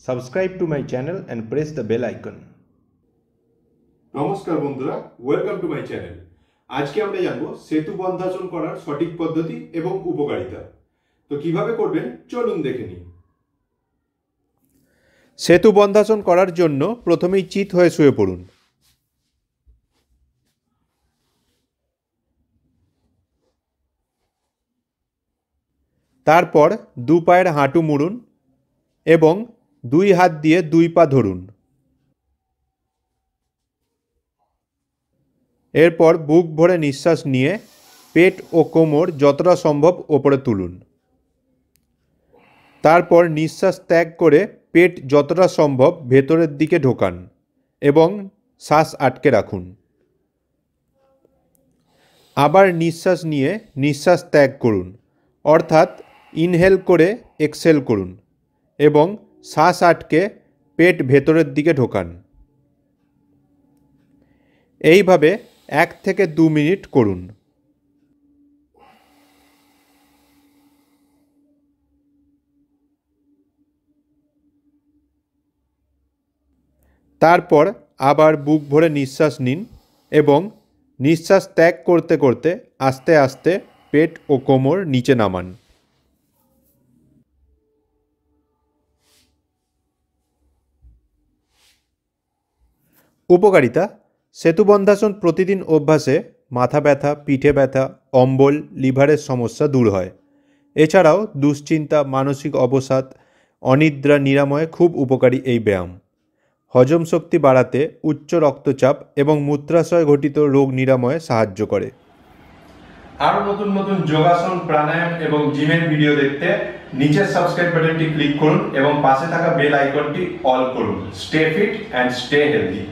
Subscribe to my channel and press the bell icon. নমস্কার বন্ধুরা, welcome to my channel. আজকে আমরা জানবো সেতু বন্ধাসন করার সঠিক পদ্ধতি এবং উপকারিতা। তো কিভাবে করবেন চলুন দেখে নিই। সেতু বন্ধাসন করার জন্য প্রথমেই চিত হয়ে শুয়ে পড়ুন। তারপর দু পায়ের হাঁটু মুড়ুন এবং দুই হাত দিয়ে দুই পা ধরুন। এরপর বুক ভরে নিঃশ্বাস নিয়ে পেট ও কোমর যতটা সম্ভব ওপরে তুলুন। তারপর নিঃশ্বাস ত্যাগ করে পেট যতটা সম্ভব ভেতরের দিকে ঢোকান এবং শ্বাস আটকে রাখুন। আবার নিঃশ্বাস নিয়ে নিঃশ্বাস ত্যাগ করুন, অর্থাৎ ইনহেল করে এক্সহেল করুন এবং শ্বাস আটকে পেট ভেতরের দিকে ঢোকান। এইভাবে 1 থেকে 2 মিনিট করুন। তারপর আবার বুক ভরে নিঃশ্বাস নিন এবং নিঃশ্বাস ত্যাগ করতে করতে আস্তে আস্তে পেট ও কোমর নিচে নামান। উপকারিতা: সেতুবন্ধাসন প্রতিদিন অভ্যাসে মাথা ব্যথা, পিঠে ব্যথা, অম্বল, লিভারের সমস্যা দূর হয়। এছাড়াও দুশ্চিন্তা, মানসিক অবসাদ, অনিদ্রা নিরাময়ে খুব উপকারী এই ব্যায়াম। হজম শক্তি বাড়াতে, উচ্চ রক্তচাপ এবং মূত্রাশয় ঘটিত রোগ নিরাময়ে সাহায্য করে। আরো নতুন নতুন যোগাসন, প্রাণায়াম এবং জিমের ভিডিও দেখতে নিচের সাবস্ক্রাইব বাটনটি ক্লিক করুন এবং পাশে থাকা বেল আইকনটি অল করুন। Stay fit and stay healthy.